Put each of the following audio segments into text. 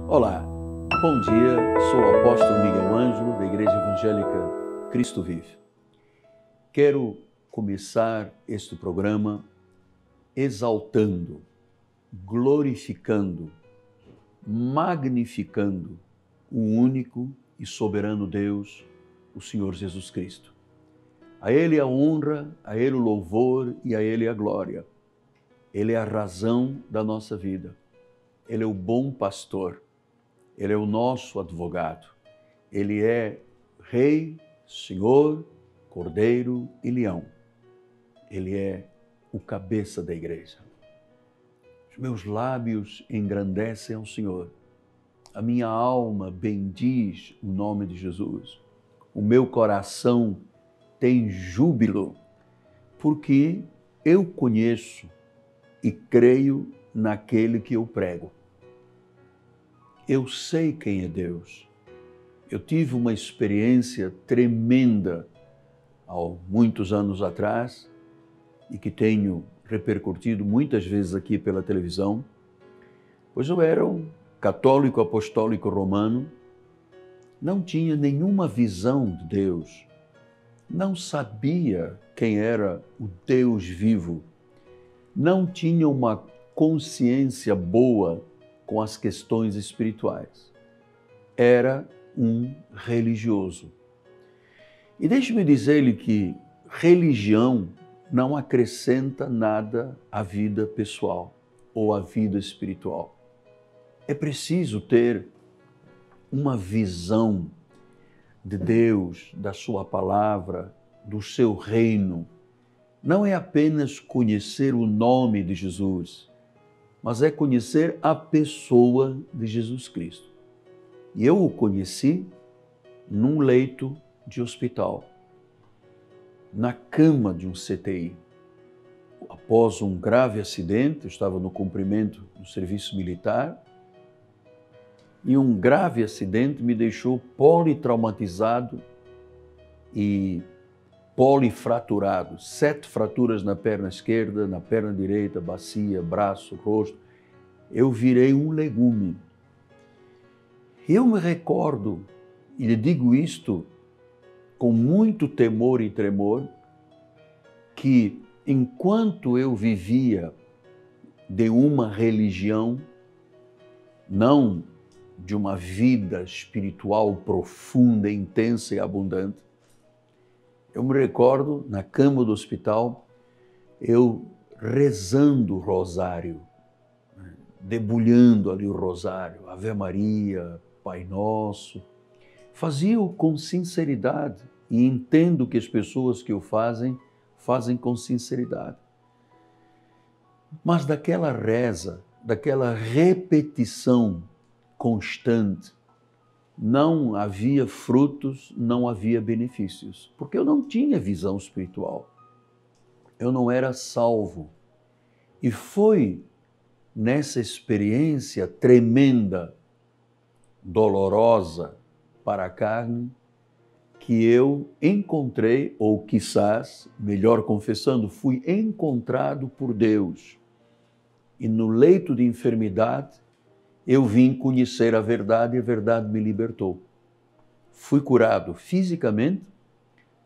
Olá, bom dia, sou o apóstolo Miguel Ângelo, da Igreja Evangélica Cristo Vive. Quero começar este programa exaltando, glorificando, magnificando o único e soberano Deus, o Senhor Jesus Cristo. A Ele a honra, a Ele o louvor e a Ele a glória. Ele é a razão da nossa vida. Ele é o bom pastor. Ele é o nosso advogado. Ele é Rei, Senhor, Cordeiro e Leão. Ele é o cabeça da igreja. Os meus lábios engrandecem ao Senhor. A minha alma bendiz o nome de Jesus. O meu coração tem júbilo, porque eu conheço e creio naquele que eu prego. Eu sei quem é Deus. Eu tive uma experiência tremenda há muitos anos atrás e que tenho repercutido muitas vezes aqui pela televisão, pois eu era um católico apostólico romano, não tinha nenhuma visão de Deus, não sabia quem era o Deus vivo, não tinha uma consciência boa com as questões espirituais. Era um religioso. E deixe-me dizer-lhe que religião não acrescenta nada à vida pessoal ou à vida espiritual. É preciso ter uma visão de Deus, da sua palavra, do seu reino. Não é apenas conhecer o nome de Jesus, mas é conhecer a pessoa de Jesus Cristo. E eu o conheci num leito de hospital, na cama de um CTI. Após um grave acidente, eu estava no cumprimento do serviço militar, e um grave acidente me deixou politraumatizado e polifraturado, 7 fraturas na perna esquerda, na perna direita, bacia, braço, rosto. Eu virei um legume. Eu me recordo, e lhe digo isto com muito temor e tremor, que enquanto eu vivia de uma religião, não de uma vida espiritual profunda, intensa e abundante, eu me recordo, na cama do hospital, eu rezando o rosário, debulhando ali o rosário, Ave Maria, Pai Nosso. Fazia-o com sinceridade e entendo que as pessoas que o fazem com sinceridade. Mas daquela reza, daquela repetição constante, não havia frutos, não havia benefícios, porque eu não tinha visão espiritual. Eu não era salvo. E foi nessa experiência tremenda, dolorosa para a carne, que eu encontrei, ou quizás, melhor confessando, fui encontrado por Deus. E no leito de enfermidade, eu vim conhecer a verdade e a verdade me libertou. Fui curado fisicamente,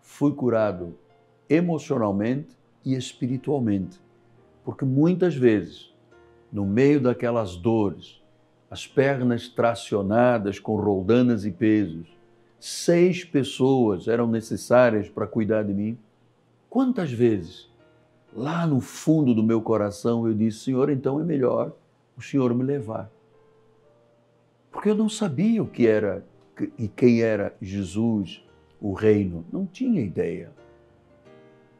fui curado emocionalmente e espiritualmente. Porque muitas vezes, no meio daquelas dores, as pernas tracionadas com roldanas e pesos, 6 pessoas eram necessárias para cuidar de mim. Quantas vezes, lá no fundo do meu coração, eu disse, Senhor, então é melhor o Senhor me levar. Porque eu não sabia o que era e quem era Jesus, o reino. Não tinha ideia.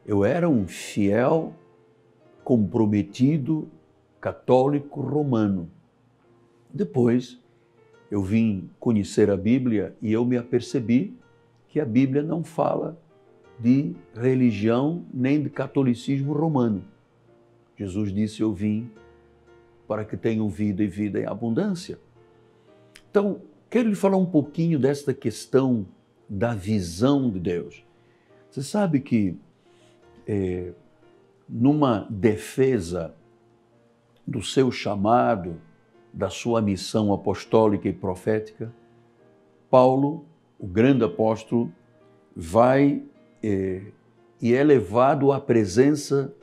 Eu era um fiel, comprometido, católico romano. Depois, eu vim conhecer a Bíblia e eu me apercebi que a Bíblia não fala de religião nem de catolicismo romano. Jesus disse, eu vim para que tenham vida e vida em abundância. Então, quero lhe falar um pouquinho desta questão da visão de Deus. Você sabe que numa defesa do seu chamado da sua missão apostólica e profética, Paulo, o grande apóstolo, vai e é levado à presença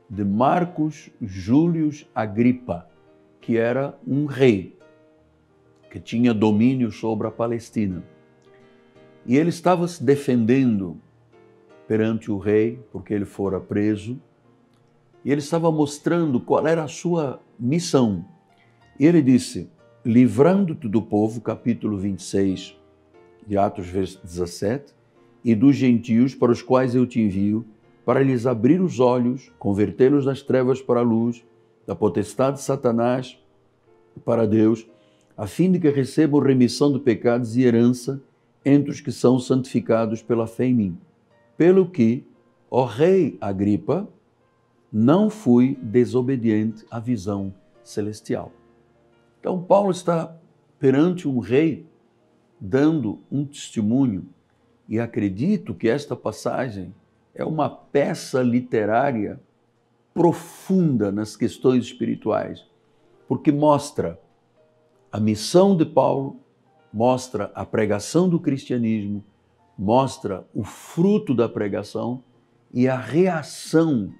de Marcos Július Agripa, que era um rei, que tinha domínio sobre a Palestina. E ele estava se defendendo perante o rei, porque ele fora preso, e ele estava mostrando qual era a sua missão. E ele disse, livrando-te do povo, capítulo 26 de Atos, verso 17, e dos gentios para os quais eu te envio, para lhes abrir os olhos, convertê-los das trevas para a luz, da potestade de Satanás para Deus, a fim de que recebam remissão de pecados e herança entre os que são santificados pela fé em mim. Pelo que, ó rei Agripa, não fui desobediente à visão celestial. Então, Paulo está perante um rei, dando um testemunho, e acredito que esta passagem é uma peça literária profunda nas questões espirituais, porque mostra a missão de Paulo, mostra a pregação do cristianismo, mostra o fruto da pregação e a reação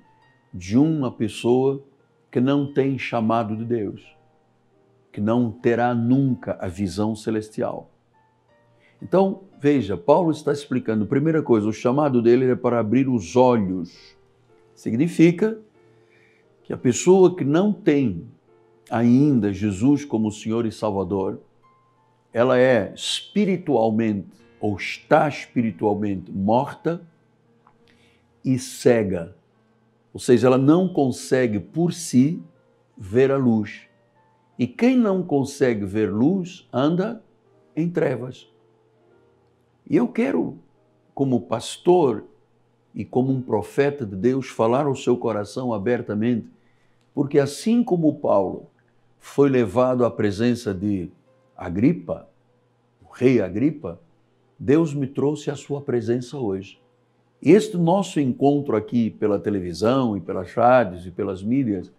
de uma pessoa que não tem chamado de Deus, que não terá nunca a visão celestial. Então, veja, Paulo está explicando, primeira coisa, o chamado dele é para abrir os olhos. Significa que a pessoa que não tem ainda Jesus como Senhor e Salvador, ela é espiritualmente ou está espiritualmente morta e cega. Ou seja, ela não consegue por si ver a luz. E quem não consegue ver luz anda em trevas. E eu quero, como pastor e como um profeta de Deus, falar ao seu coração abertamente, porque assim como Paulo foi levado à presença de Agripa, o rei Agripa, Deus me trouxe à sua presença hoje. E este nosso encontro aqui pela televisão e pelas rádios e pelas mídias,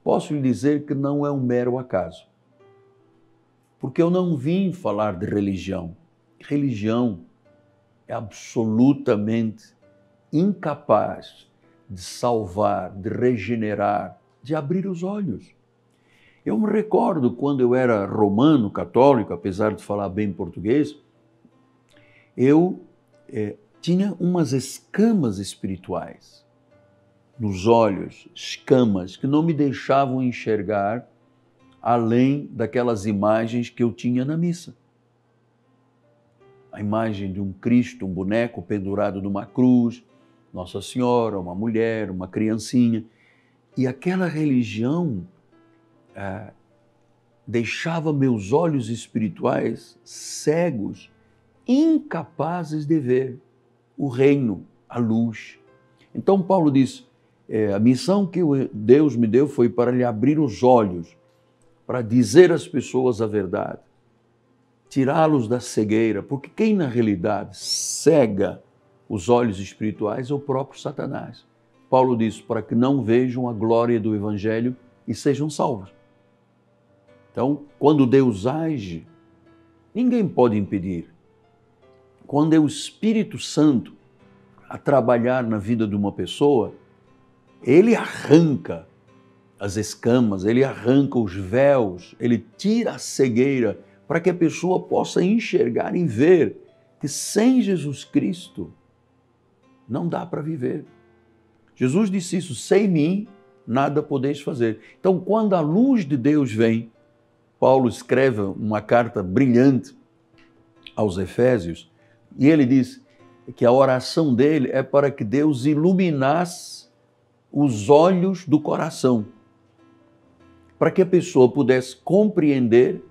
posso lhe dizer que não é um mero acaso. Porque eu não vim falar de religião. Religião é absolutamente incapaz de salvar, de regenerar, de abrir os olhos. Eu me recordo quando eu era romano, católico, apesar de falar bem português, eu tinha umas escamas espirituais nos olhos, escamas que não me deixavam enxergar além daquelas imagens que eu tinha na missa. A imagem de um Cristo, um boneco pendurado numa cruz, Nossa Senhora, uma mulher, uma criancinha. E aquela religião deixava meus olhos espirituais cegos, incapazes de ver o reino, a luz. Então Paulo diz, a missão que Deus me deu foi para lhe abrir os olhos, para dizer às pessoas a verdade, tirá-los da cegueira, porque quem na realidade cega os olhos espirituais é o próprio Satanás. Paulo diz, para que não vejam a glória do Evangelho e sejam salvos. Então, quando Deus age, ninguém pode impedir. Quando é o Espírito Santo a trabalhar na vida de uma pessoa, ele arranca as escamas, ele arranca os véus, ele tira a cegueira para que a pessoa possa enxergar e ver que sem Jesus Cristo não dá para viver. Jesus disse isso, sem mim nada podeis fazer. Então, quando a luz de Deus vem, Paulo escreve uma carta brilhante aos Efésios, e ele diz que a oração dele é para que Deus iluminasse os olhos do coração, para que a pessoa pudesse compreender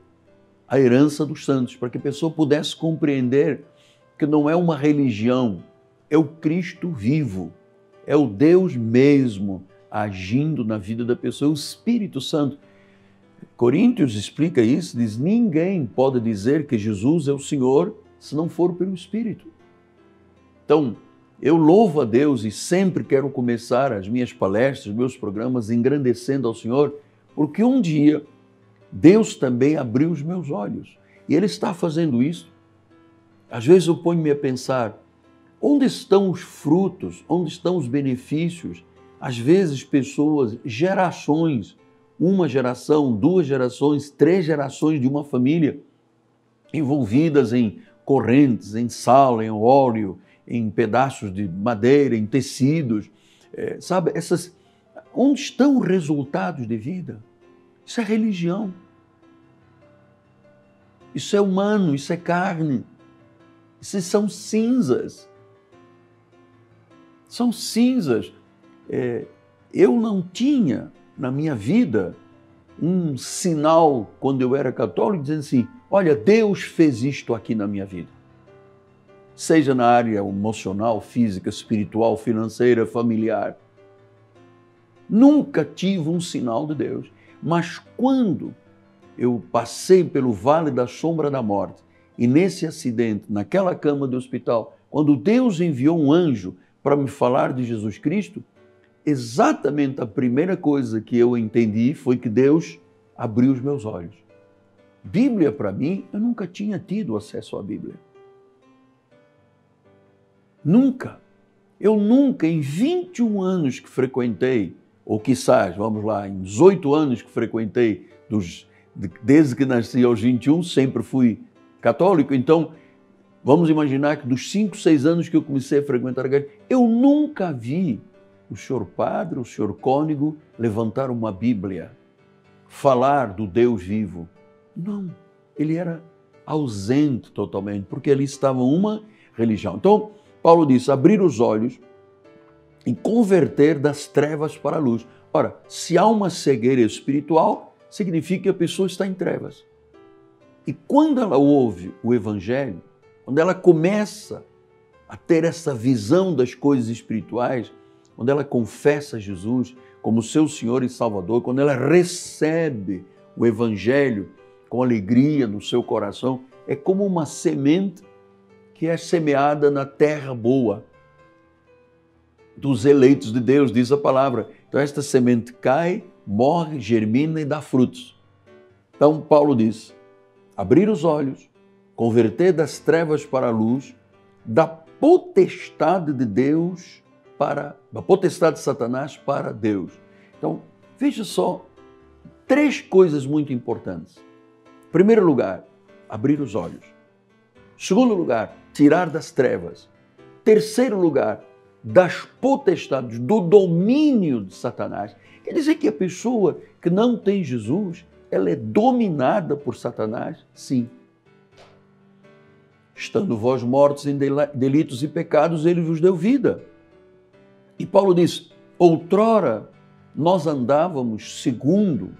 a herança dos santos, para que a pessoa pudesse compreender que não é uma religião, é o Cristo vivo, é o Deus mesmo agindo na vida da pessoa, é o Espírito Santo. Coríntios explica isso, diz, ninguém pode dizer que Jesus é o Senhor se não for pelo Espírito. Então, eu louvo a Deus e sempre quero começar as minhas palestras, meus programas, engrandecendo ao Senhor, porque um dia Deus também abriu os meus olhos. E Ele está fazendo isso. Às vezes eu ponho-me a pensar, onde estão os frutos, onde estão os benefícios? Às vezes pessoas, gerações, uma geração, 2 gerações, 3 gerações de uma família, envolvidas em correntes, em sal, em óleo, em pedaços de madeira, em tecidos, sabe? Onde estão os resultados de vida? Isso é religião. Isso é humano, isso é carne. Isso são cinzas. São cinzas. Eu não tinha na minha vida um sinal, quando eu era católico, dizendo assim, olha, Deus fez isto aqui na minha vida. Seja na área emocional, física, espiritual, financeira, familiar. Nunca tive um sinal de Deus. Mas quando eu passei pelo vale da sombra da morte e nesse acidente, naquela cama do hospital, quando Deus enviou um anjo para me falar de Jesus Cristo, exatamente a primeira coisa que eu entendi foi que Deus abriu os meus olhos. Bíblia, para mim, eu nunca tinha tido acesso à Bíblia. Nunca. Eu nunca, em 21 anos que frequentei, ou quizás, vamos lá, em 18 anos que frequentei, desde que nasci aos 21, sempre fui católico. Então, vamos imaginar que dos 5, 6 anos que eu comecei a frequentar a igreja, eu nunca vi o senhor padre, o senhor cônego levantar uma Bíblia, falar do Deus vivo. Não, ele era ausente totalmente, porque ali estava uma religião. Então, Paulo diz, abrir os olhos e converter das trevas para a luz. Ora, se há uma cegueira espiritual, significa que a pessoa está em trevas. E quando ela ouve o Evangelho, quando ela começa a ter essa visão das coisas espirituais, quando ela confessa Jesus como seu Senhor e Salvador, quando ela recebe o Evangelho com alegria no seu coração, é como uma semente que é semeada na terra boa dos eleitos de Deus, diz a palavra. Então esta semente cai, morre, germina e dá frutos. Então Paulo diz, abrir os olhos, converter das trevas para a luz, da potestade de Deus da potestade de Satanás para Deus. Então, veja só, 3 coisas muito importantes. Em primeiro lugar, abrir os olhos. Segundo lugar, tirar das trevas. Terceiro lugar, das potestades, do domínio de Satanás. Quer dizer que a pessoa que não tem Jesus, ela é dominada por Satanás? Sim. Estando vós mortos em delitos e pecados, ele vos deu vida. E Paulo diz, outrora nós andávamos segundo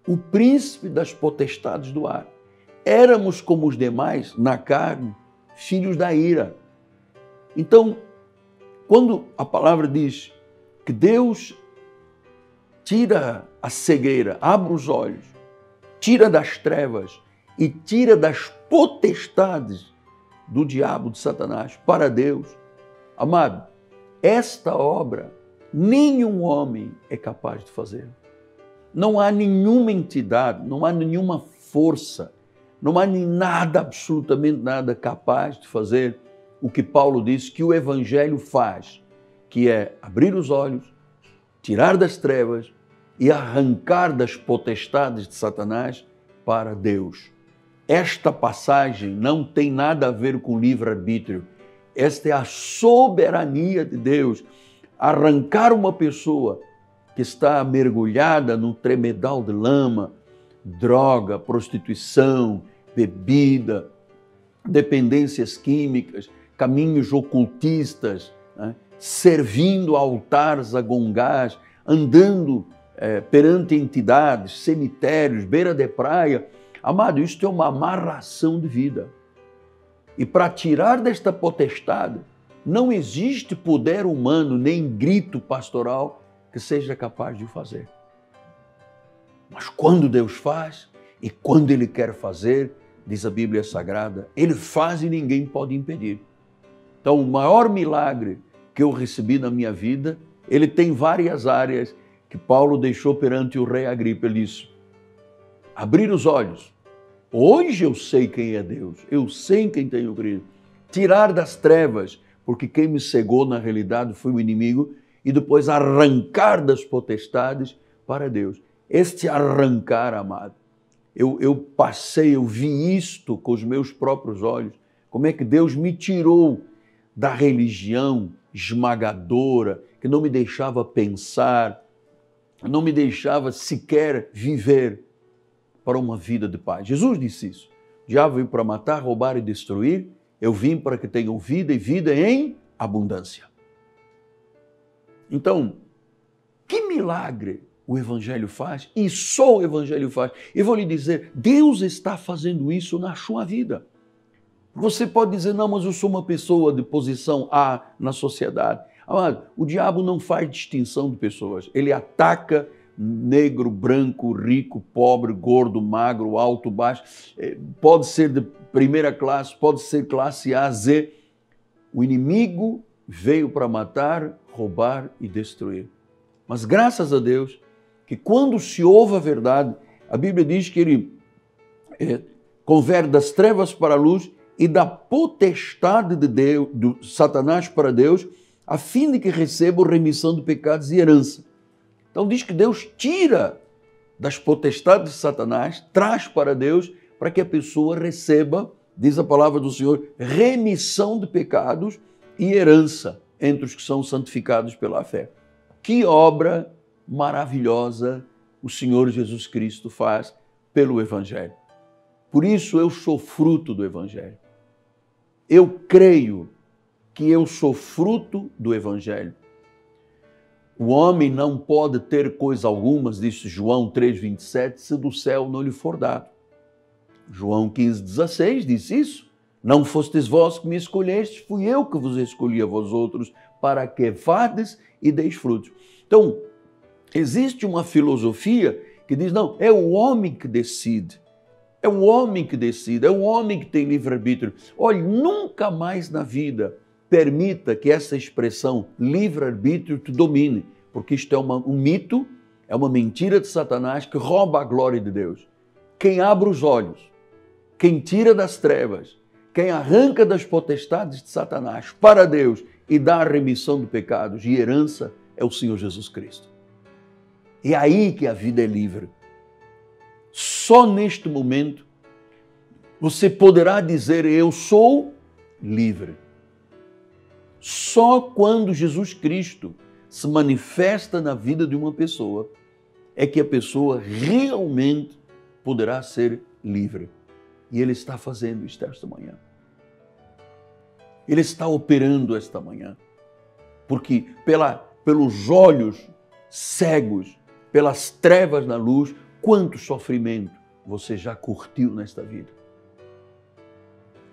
o príncipe das potestades do ar. Éramos como os demais, na carne, filhos da ira. Então, quando a palavra diz que Deus tira a cegueira, abre os olhos, tira das trevas e tira das potestades do diabo, de Satanás, para Deus, amado, esta obra nenhum homem é capaz de fazer. Não há nenhuma entidade, não há nenhuma força, não há nada, absolutamente nada capaz de fazer o que Paulo diz que o Evangelho faz, que é abrir os olhos, tirar das trevas e arrancar das potestades de Satanás para Deus. Esta passagem não tem nada a ver com livre-arbítrio. Esta é a soberania de Deus. Arrancar uma pessoa que está mergulhada num tremedal de lama, droga, prostituição, bebida, dependências químicas, caminhos ocultistas, né? Servindo a altares a gongás, andando perante entidades, cemitérios, beira de praia. Amado, isto é uma amarração de vida. E para tirar desta potestade, não existe poder humano, nem grito pastoral que seja capaz de fazer. Mas quando Deus faz e quando Ele quer fazer, diz a Bíblia Sagrada, Ele faz e ninguém pode impedir. Então, o maior milagre que eu recebi na minha vida, ele tem várias áreas que Paulo deixou perante o rei Agripa. Ele disse, abrir os olhos. Hoje eu sei quem é Deus, eu sei em quem tenho crido. Tirar das trevas, porque quem me cegou na realidade foi o inimigo, e depois arrancar das potestades para Deus. Este arrancar, amado, eu vi isto com os meus próprios olhos, como é que Deus me tirou da religião esmagadora, que não me deixava pensar, não me deixava sequer viver para uma vida de paz. Jesus disse isso. O diabo veio para matar, roubar e destruir. Eu vim para que tenham vida e vida em abundância. Então, que milagre o Evangelho faz, e só o Evangelho faz. Eu vou lhe dizer, Deus está fazendo isso na sua vida. Você pode dizer, não, mas eu sou uma pessoa de posição A na sociedade. Amado, o diabo não faz distinção de pessoas. Ele ataca negro, branco, rico, pobre, gordo, magro, alto, baixo. Pode ser de primeira classe, pode ser classe A, Z. O inimigo veio para matar, roubar e destruir. Mas graças a Deus, que quando se ouve a verdade, a Bíblia diz que ele converte das trevas para a luz e da potestade de Deus, do Satanás para Deus, a fim de que recebam remissão de pecados e herança. Então diz que Deus tira das potestades de Satanás, traz para Deus, para que a pessoa receba, diz a palavra do Senhor, remissão de pecados e herança entre os que são santificados pela fé. Que obra maravilhosa o Senhor Jesus Cristo faz pelo Evangelho. Por isso eu sou fruto do Evangelho. Eu creio que eu sou fruto do Evangelho. O homem não pode ter coisa alguma, disse João 3,27, se do céu não lhe for dado. João 15,16 diz isso. Não fostes vós que me escolhestes, fui eu que vos escolhi a vós outros, para que vades e deis frutos. Então, existe uma filosofia que diz, não, é o homem que decide. É o homem que decide, é o homem que tem livre-arbítrio. Olhe, nunca mais na vida permita que essa expressão livre-arbítrio te domine, porque isto é um mito, é uma mentira de Satanás que rouba a glória de Deus. Quem abre os olhos, quem tira das trevas, quem arranca das potestades de Satanás para Deus e dá a remissão de pecados e herança é o Senhor Jesus Cristo. É aí que a vida é livre. Só neste momento você poderá dizer, eu sou livre. Só quando Jesus Cristo se manifesta na vida de uma pessoa é que a pessoa realmente poderá ser livre. E Ele está fazendo isto esta manhã. Ele está operando esta manhã. Porque pelos olhos cegos, pelas trevas na luz, quanto sofrimento você já curtiu nesta vida.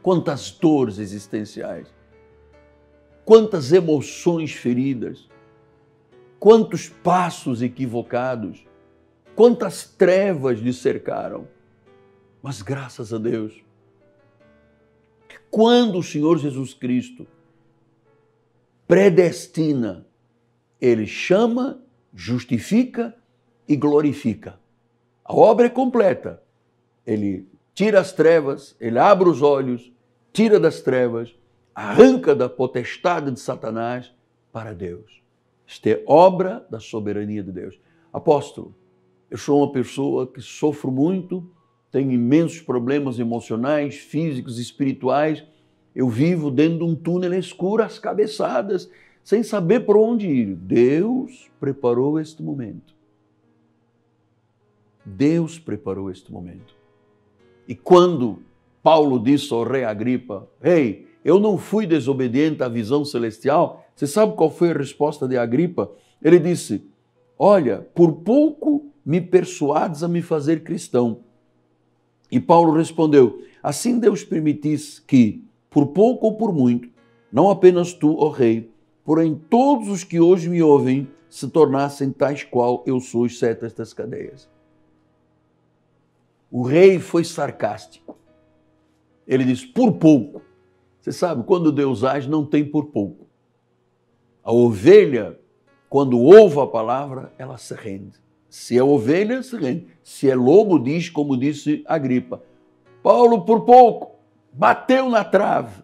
Quantas dores existenciais. Quantas emoções feridas, quantos passos equivocados, quantas trevas lhe cercaram. Mas graças a Deus, quando o Senhor Jesus Cristo predestina, Ele chama, justifica e glorifica. A obra é completa. Ele tira as trevas, Ele abre os olhos, tira das trevas, arranca da potestade de Satanás para Deus. Isto é obra da soberania de Deus. Apóstolo, eu sou uma pessoa que sofro muito, tenho imensos problemas emocionais, físicos, espirituais. Eu vivo dentro de um túnel escuro, às cabeçadas, sem saber por onde ir. Deus preparou este momento. Deus preparou este momento. E quando Paulo disse ao rei Agripa, rei, eu não fui desobediente à visão celestial. Você sabe qual foi a resposta de Agripa? Ele disse, olha, por pouco me persuades a me fazer cristão. E Paulo respondeu, assim Deus permitisse que, por pouco ou por muito, não apenas tu, ó rei, porém todos os que hoje me ouvem se tornassem tais qual eu sou, exceto estas cadeias. O rei foi sarcástico. Ele disse, por pouco. Você sabe, quando Deus age, não tem por pouco. A ovelha, quando ouve a palavra, ela se rende, Se é ovelha, se rende. Se é lobo, diz, como disse Agripa, Paulo por pouco bateu na trave.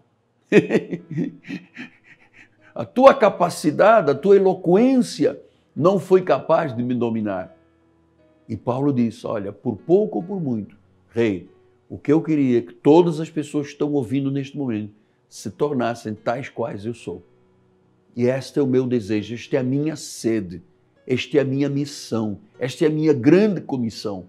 A tua capacidade, a tua eloquência não foi capaz de me dominar. E Paulo disse, olha, por pouco ou por muito, rei, o que eu queria é que todas as pessoas que estão ouvindo neste momento se tornassem tais quais eu sou. E este é o meu desejo, esta é a minha sede, esta é a minha missão, esta é a minha grande comissão.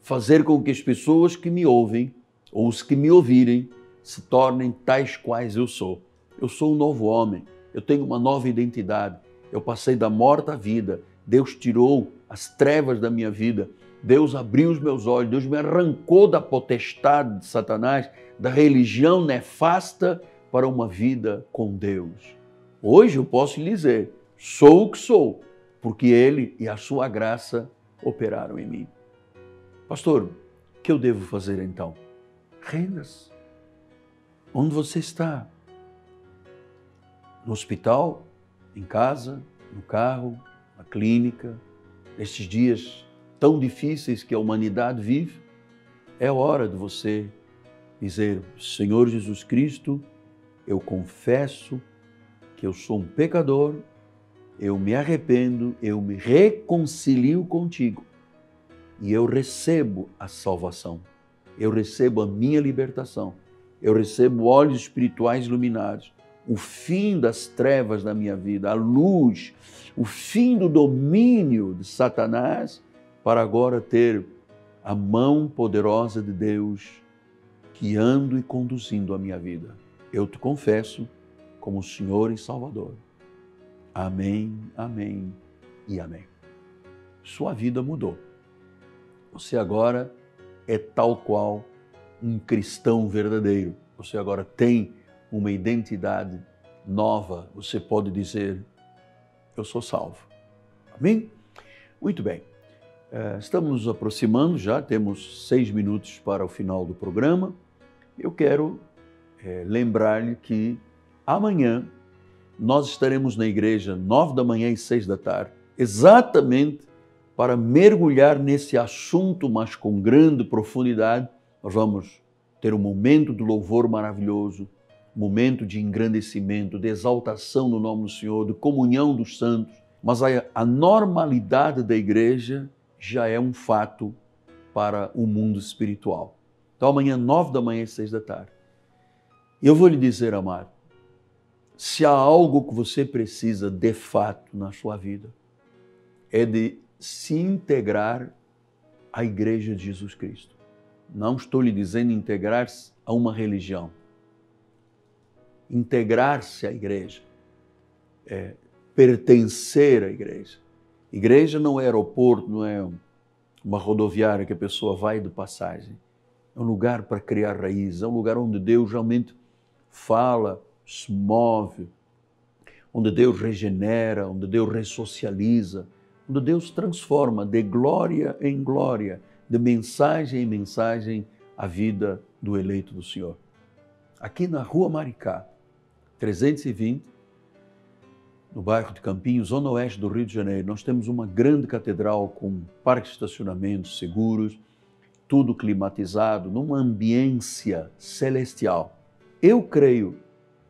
Fazer com que as pessoas que me ouvem, ou os que me ouvirem, se tornem tais quais eu sou. Eu sou um novo homem, eu tenho uma nova identidade, eu passei da morte à vida, Deus tirou as trevas da minha vida, Deus abriu os meus olhos, Deus me arrancou da potestade de Satanás, da religião nefasta para uma vida com Deus. Hoje eu posso lhe dizer, sou o que sou, porque Ele e a sua graça operaram em mim. Pastor, o que eu devo fazer então? Renda-se. Onde você está? No hospital? Em casa? No carro? Na clínica? Nestes dias tão difíceis que a humanidade vive? É hora de você dizer, Senhor Jesus Cristo, eu confesso que eu sou um pecador, eu me arrependo, eu me reconcilio contigo e eu recebo a salvação, eu recebo a minha libertação, eu recebo olhos espirituais iluminados, o fim das trevas da minha vida, a luz, o fim do domínio de Satanás, para agora ter a mão poderosa de Deus guiando e conduzindo a minha vida. Eu te confesso como Senhor e Salvador. Amém, amém e amém. Sua vida mudou. Você agora é tal qual um cristão verdadeiro. Você agora tem uma identidade nova. Você pode dizer, eu sou salvo. Amém? Muito bem. Estamos nos aproximando já, temos 6 minutos para o final do programa. Eu quero lembrar-lhe que amanhã nós estaremos na igreja 9 da manhã e 6 da tarde, exatamente para mergulhar nesse assunto, mas com grande profundidade. Nós vamos ter um momento de louvor maravilhoso, momento de engrandecimento, de exaltação no nome do Senhor, de comunhão dos santos, mas a normalidade da igreja já é um fato para o mundo espiritual. Então amanhã 9 da manhã e 6 da tarde. E eu vou lhe dizer, amado, se há algo que você precisa de fato na sua vida, é de se integrar à Igreja de Jesus Cristo. Não estou lhe dizendo integrar-se a uma religião. Integrar-se à igreja é pertencer à igreja. Igreja não é aeroporto, não é uma rodoviária que a pessoa vai de passagem. É um lugar para criar raízes, é um lugar onde Deus realmente fala, se move, onde Deus regenera, onde Deus ressocializa, onde Deus transforma de glória em glória, de mensagem em mensagem, a vida do eleito do Senhor. Aqui na Rua Maricá, 320, no bairro de Campinhos, zona oeste do Rio de Janeiro, nós temos uma grande catedral com parques de estacionamento seguros, tudo climatizado, numa ambiência celestial. Eu creio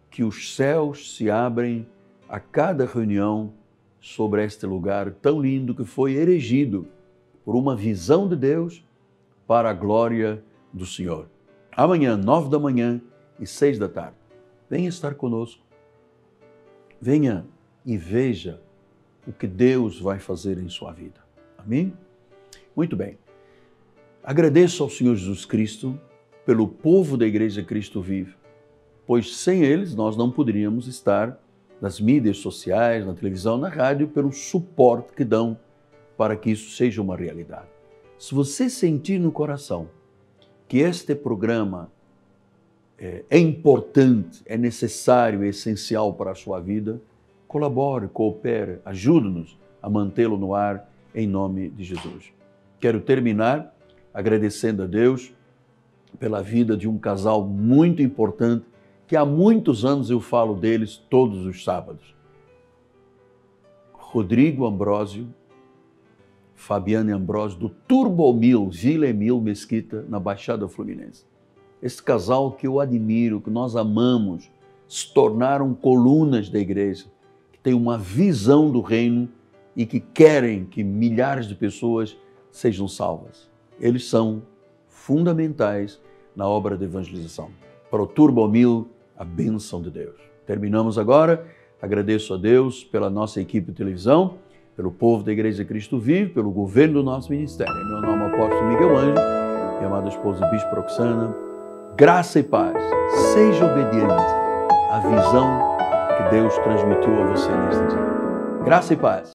que os céus se abrem a cada reunião sobre este lugar tão lindo que foi erigido por uma visão de Deus para a glória do Senhor. Amanhã, 9 da manhã e 6 da tarde. Venha estar conosco. Venha e veja o que Deus vai fazer em sua vida. Amém? Muito bem. Agradeço ao Senhor Jesus Cristo pelo povo da Igreja Cristo Vive, pois sem eles nós não poderíamos estar nas mídias sociais, na televisão, na rádio, pelo suporte que dão para que isso seja uma realidade. Se você sentir no coração que este programa é importante, é necessário, é essencial para a sua vida, colabore, coopere, ajude-nos a mantê-lo no ar em nome de Jesus. Quero terminar agradecendo a Deus pela vida de um casal muito importante que há muitos anos eu falo deles todos os sábados. Rodrigo Ambrósio Fabiane Ambrosio, do Turbomil, Vila Emil Mesquita, na Baixada Fluminense. Esse casal que eu admiro, que nós amamos, se tornaram colunas da igreja, que têm uma visão do reino e que querem que milhares de pessoas sejam salvas. Eles são fundamentais na obra de evangelização. Para o Turbomil, a bênção de Deus. Terminamos agora. Agradeço a Deus pela nossa equipe de televisão, pelo povo da Igreja Cristo Vive, pelo governo do nosso ministério. Meu nome é o apóstolo Miguel Ângelo, minha amada esposa Bispo Roxana. Graça e paz. Seja obediente à visão que Deus transmitiu a você neste dia. Graça e paz.